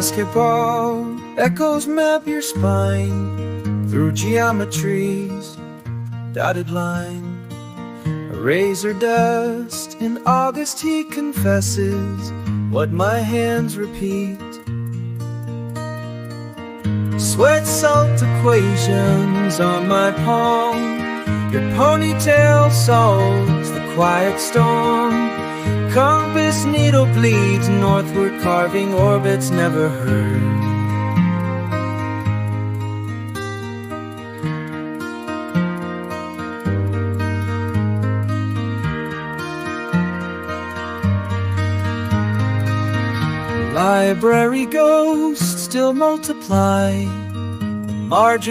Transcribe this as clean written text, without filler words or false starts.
basketball, echoes map your spine through geometry's dotted line. A razor dust in August, he confesses what my hands repeat. Sweat salt equations on my palm. Your ponytail solves the quiet storm. Compass needle bleeds northward, carving orbits never heard. Library ghosts still multiply. Margin